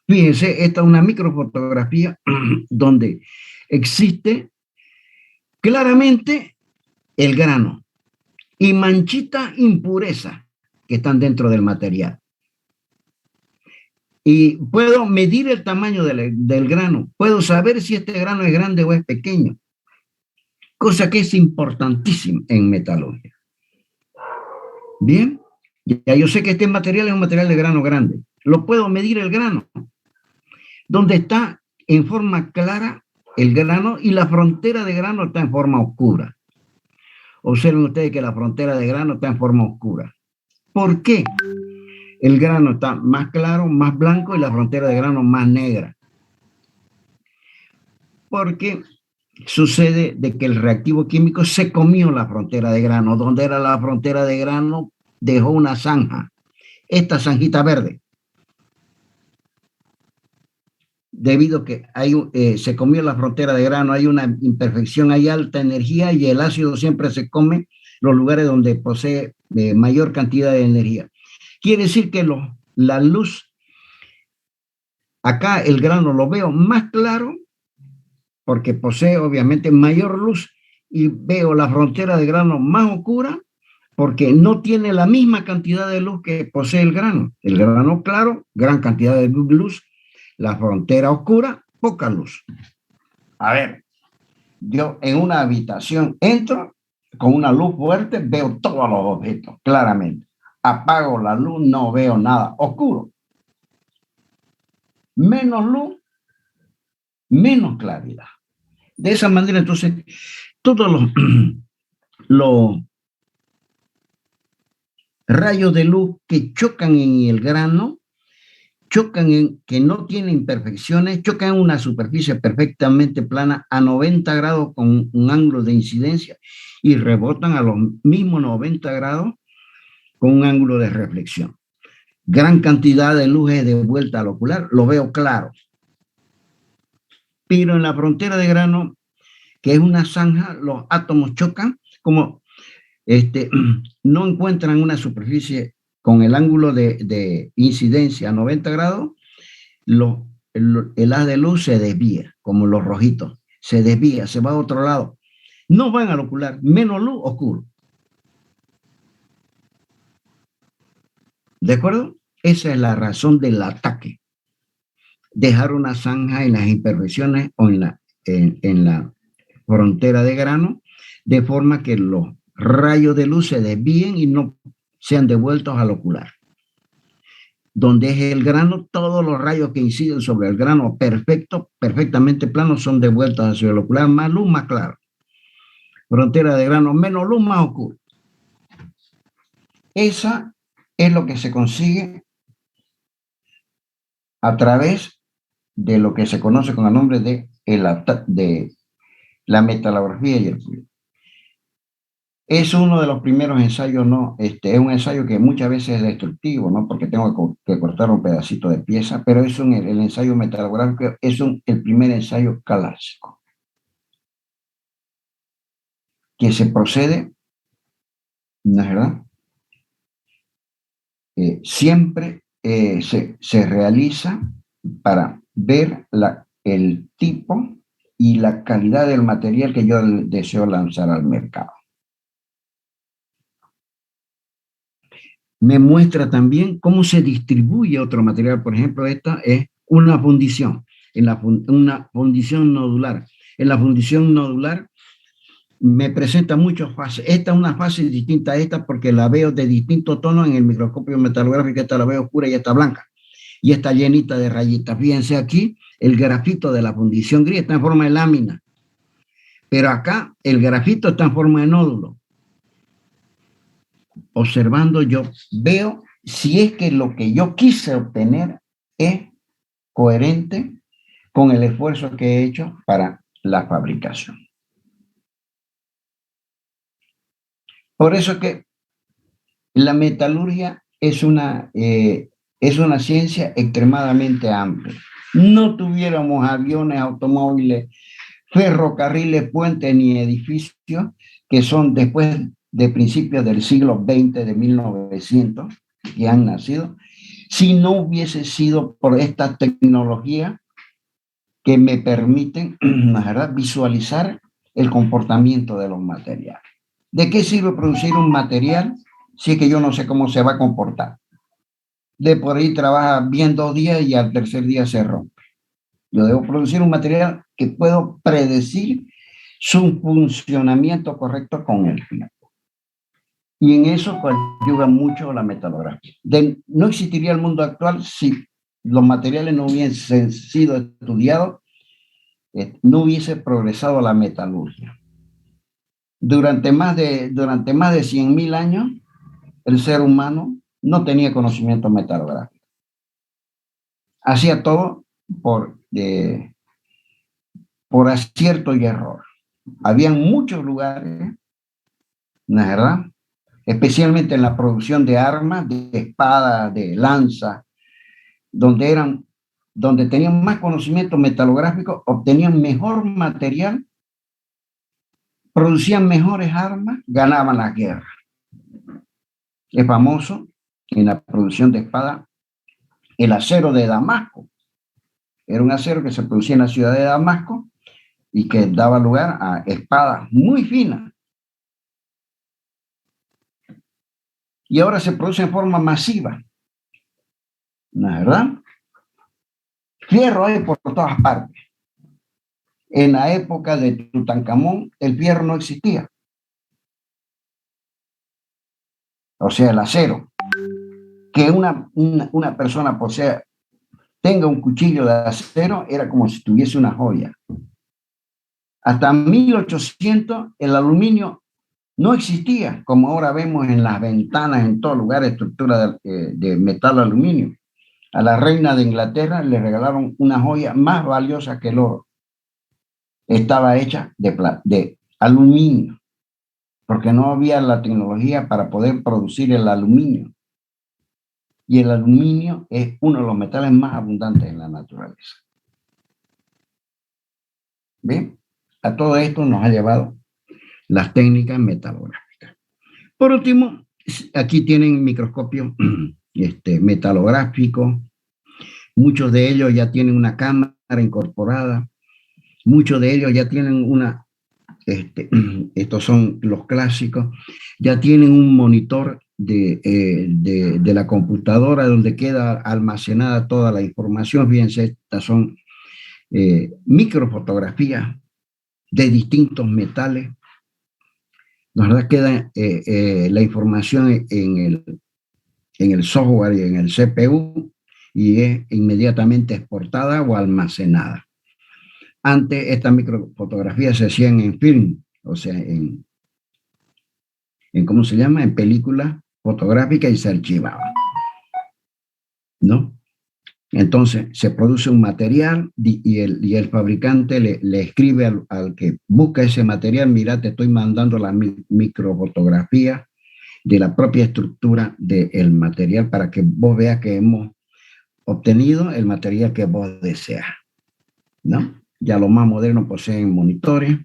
S1: Fíjense, esta es una microfotografía donde existe claramente el grano y manchitas impurezas que están dentro del material. Y puedo medir el tamaño del grano, puedo saber si este grano es grande o es pequeño, cosa que es importantísima en metalurgia. Bien, ya yo sé que este material es un material de grano grande, lo puedo medir el grano, donde está en forma clara el grano y la frontera de grano está en forma oscura. Observen ustedes que la frontera de grano está en forma oscura. ¿Por qué? El grano está más claro, más blanco y la frontera de grano más negra. Porque sucede de que el reactivo químico se comió la frontera de grano. Donde era la frontera de grano, dejó una zanja. Esta zanjita verde. Debido a que se comió la frontera de grano, hay una imperfección, hay alta energía y el ácido siempre se come los lugares donde posee mayor cantidad de energía. Quiere decir que la luz, acá el grano lo veo más claro porque posee obviamente mayor luz y veo la frontera de grano más oscura porque no tiene la misma cantidad de luz que posee el grano. El grano claro, gran cantidad de luz, la frontera oscura, poca luz. A ver, yo en una habitación entro con una luz fuerte, veo todos los objetos claramente. Apago la luz, no veo nada, oscuro. Menos luz, menos claridad. De esa manera, entonces, todos los rayos de luz que chocan en el grano, chocan en que no tiene imperfecciones, chocan en una superficie perfectamente plana a 90 grados con un ángulo de incidencia y rebotan a los mismos 90 grados con un ángulo de reflexión. Gran cantidad de luz es devuelta al ocular, lo veo claro. Pero en la frontera de grano, que es una zanja, los átomos chocan, como no encuentran una superficie con el ángulo de incidencia a 90 grados, el haz de luz se desvía, como los rojitos, se desvía, se va a otro lado. No van al ocular, menos luz, oscuro. ¿De acuerdo? Esa es la razón del ataque. Dejar una zanja en las imperfecciones o en la frontera de grano, de forma que los rayos de luz se desvíen y no sean devueltos al ocular. Donde es el grano, todos los rayos que inciden sobre el grano perfectamente plano, son devueltos hacia el ocular, más luz, más claro. Frontera de grano, menos luz, más oscuro. Esa es lo que se consigue a través de lo que se conoce con el nombre de la metalografía y el fluido. Es uno de los primeros ensayos, ¿no? Es un ensayo que muchas veces es destructivo, ¿no? Porque tengo que cortar un pedacito de pieza, pero el ensayo metalográfico es el primer ensayo clásico. Que se procede, ¿no es verdad? Siempre se realiza para ver el tipo y la calidad del material que yo deseo lanzar al mercado. Me muestra también cómo se distribuye otro material. Por ejemplo, esta es una fundición, una fundición nodular. En la fundición nodular me presenta muchas fases. Esta es una fase distinta a esta porque la veo de distinto tono en el microscopio metalográfico. Esta la veo oscura y esta blanca. Y está llenita de rayitas. Fíjense aquí, el grafito de la fundición gris está en forma de lámina. Pero acá el grafito está en forma de nódulo. Observando yo veo si es que lo que yo quise obtener es coherente con el esfuerzo que he hecho para la fabricación. Por eso que la metalurgia es una ciencia extremadamente amplia. No tuviéramos aviones, automóviles, ferrocarriles, puentes ni edificios que son después de principios del siglo XX, de 1900, que han nacido, si no hubiese sido por esta tecnología que me permiten, ¿verdad?, visualizar el comportamiento de los materiales. ¿De qué sirve producir un material si es que yo no sé cómo se va a comportar? De por ahí trabaja bien 2 días y al tercer día se rompe. Yo debo producir un material que puedo predecir su funcionamiento correcto con el tiempo. Y en eso ayuda mucho la metalografía. No existiría el mundo actual si los materiales no hubiesen sido estudiados, no hubiese progresado la metalurgia. Durante más de 100.000 años, el ser humano no tenía conocimiento metalográfico. Hacía todo por acierto y error. Habían muchos lugares, ¿no es verdad?, especialmente en la producción de armas, de espadas, de lanzas, donde tenían más conocimiento metalográfico, obtenían mejor material, producían mejores armas, ganaban la guerra. Es famoso en la producción de espadas el acero de Damasco. Era un acero que se producía en la ciudad de Damasco y que daba lugar a espadas muy finas. Y ahora se produce en forma masiva, ¿no es verdad? Fierro hay por todas partes. En la época de Tutankamón, el fierro no existía. O sea, el acero. Que una persona tenga un cuchillo de acero era como si tuviese una joya. Hasta 1800 el aluminio no existía, como ahora vemos en las ventanas, en todo lugar, estructura de metal aluminio. A la reina de Inglaterra le regalaron una joya más valiosa que el oro. Estaba hecha de aluminio, porque no había la tecnología para poder producir el aluminio. Y el aluminio es uno de los metales más abundantes en la naturaleza. ¿Bien? A todo esto nos ha llevado las técnicas metalográficas. Por último, aquí tienen microscopios metalográficos. Muchos de ellos ya tienen una cámara incorporada. Muchos de ellos ya tienen estos son los clásicos, ya tienen un monitor de la computadora donde queda almacenada toda la información. Fíjense, estas son microfotografías de distintos metales. La verdad queda la información en el software y en el CPU y es inmediatamente exportada o almacenada. Antes estas microfotografías se hacían en film, o sea, en ¿cómo se llama? En película fotográfica y se archivaban, ¿no? Entonces se produce un material y el fabricante le escribe al que busca ese material: mira, te estoy mandando la microfotografía de la propia estructura del material para que vos veas que hemos obtenido el material que vos deseas, ¿no? Ya los más modernos poseen monitores.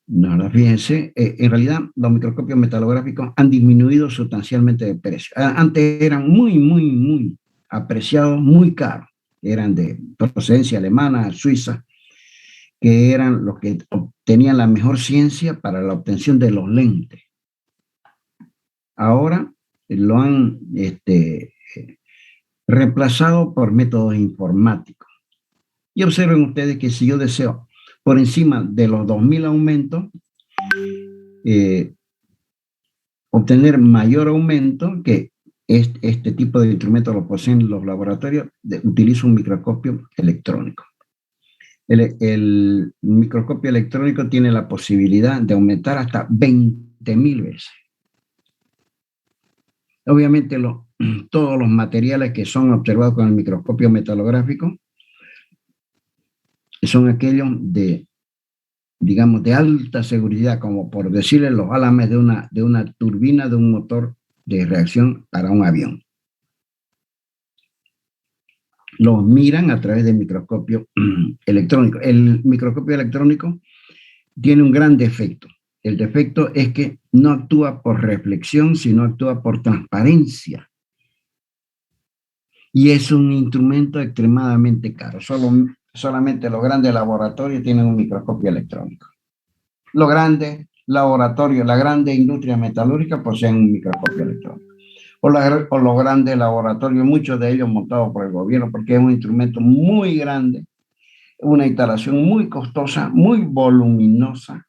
S1: No, fíjense, en realidad los microscopios metalográficos han disminuido sustancialmente de precio. Antes eran muy apreciados, muy caros. Eran de procedencia alemana, suiza, que eran los que tenían la mejor ciencia para la obtención de los lentes. Ahora lo han reemplazado por métodos informáticos. Y observen ustedes que si yo deseo por encima de los 2.000 aumentos, obtener mayor aumento, que este tipo de instrumentos lo poseen los laboratorios, utilizo un microscopio electrónico. El microscopio electrónico tiene la posibilidad de aumentar hasta 20.000 veces. Obviamente todos los materiales que son observados con el microscopio metalográfico son aquellos de, digamos, de alta seguridad, como por decirle los álamos de una turbina de un motor de reacción para un avión. Los miran a través del microscopio electrónico. El microscopio electrónico tiene un gran defecto. El defecto es que no actúa por reflexión, sino actúa por transparencia. Y es un instrumento extremadamente caro. Solamente los grandes laboratorios tienen un microscopio electrónico. Los grandes laboratorios, la grande industria metalúrgica poseen un microscopio electrónico. O los grandes laboratorios, muchos de ellos montados por el gobierno, porque es un instrumento muy grande, una instalación muy costosa, muy voluminosa,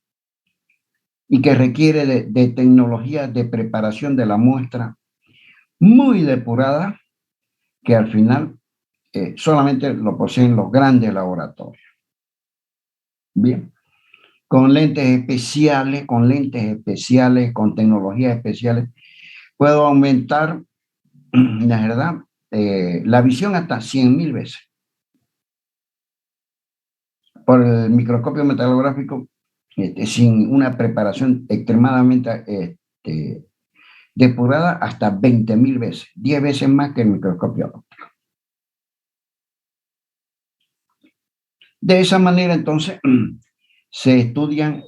S1: y que requiere de tecnologías de preparación de la muestra muy depurada, que al final solamente lo poseen los grandes laboratorios. Bien, con lentes especiales, con tecnologías especiales, puedo aumentar, la verdad, la visión hasta 100.000 veces. Por el microscopio metalográfico, sin una preparación extremadamente depurada, hasta 20.000 veces, 10 veces más que el microscopio óptico. De esa manera, entonces, se estudian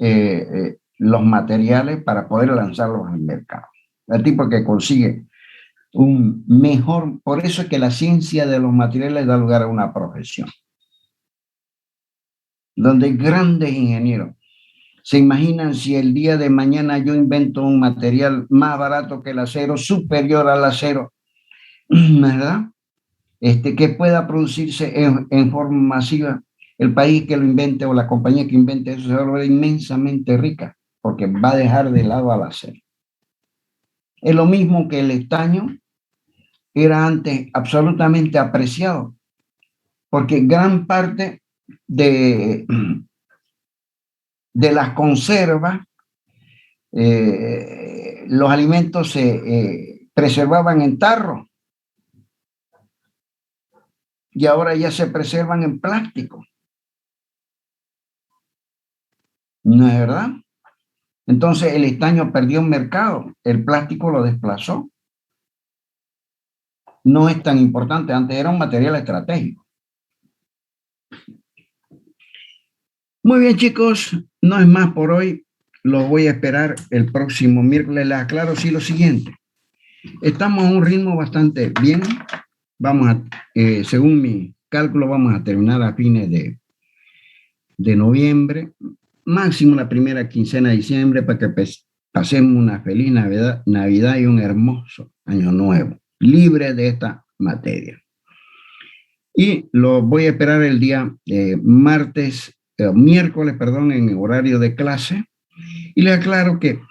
S1: los materiales para poder lanzarlos al mercado. El tipo que consigue un mejor, por eso es que la ciencia de los materiales da lugar a una profesión, donde grandes ingenieros se imaginan si el día de mañana yo invento un material más barato que el acero, superior al acero, ¿verdad? Que pueda producirse en forma masiva. El país que lo invente o la compañía que invente eso se va a volver inmensamente rica, porque va a dejar de lado al acero. Es lo mismo que el estaño era antes absolutamente apreciado, porque gran parte de las conservas, los alimentos se preservaban en tarro y ahora ya se preservan en plástico. ¿No es verdad? Entonces el estaño perdió un mercado, el plástico lo desplazó. No es tan importante, antes era un material estratégico. Muy bien, chicos, no es más por hoy. Los voy a esperar el próximo miércoles. Les aclaro sí lo siguiente. Estamos a un ritmo bastante bien. Vamos a, según mi cálculo, vamos a terminar a fines de noviembre, máximo la primera quincena de diciembre, para que pasemos una feliz Navidad y un hermoso año nuevo, libre de esta materia. Y lo voy a esperar el día miércoles, en horario de clase. Y les aclaro que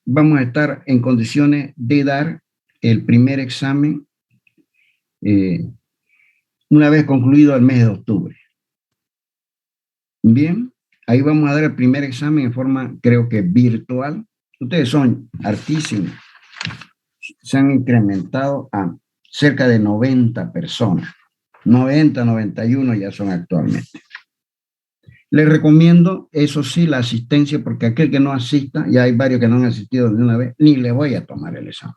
S1: vamos a estar en condiciones de dar el primer examen una vez concluido el mes de octubre. Bien, ahí vamos a dar el primer examen en forma, creo que virtual. Ustedes son hartísimos. Se han incrementado a cerca de 90 personas. 90, 91 ya son actualmente. Les recomiendo, eso sí, la asistencia, porque aquel que no asista, ya hay varios que no han asistido de una vez, ni le voy a tomar el examen.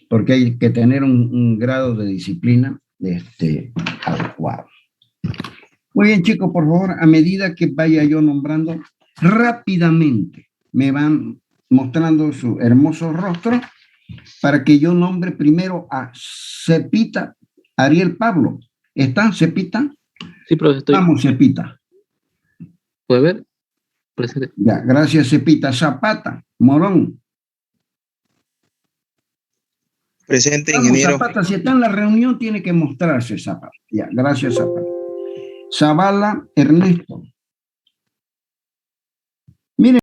S1: Porque hay que tener un grado de disciplina adecuado. Muy bien, chicos, por favor, a medida que vaya yo nombrando, rápidamente me van mostrando su hermoso rostro para que yo nombre primero a Cepita Ariel Pablo. ¿Está, Cepita?
S4: Sí, profesor, estoy.
S1: Vamos, Cepita.
S4: ¿Puede ver? Presente.
S1: Ya, gracias, Cepita. Zapata, Morón.
S3: Presente,
S1: Vamos,
S3: ingeniero.
S1: Zapata, si está en la reunión, tiene que mostrarse, Zapata. Ya, gracias, Zapata. Zavala, Ernesto. Miren.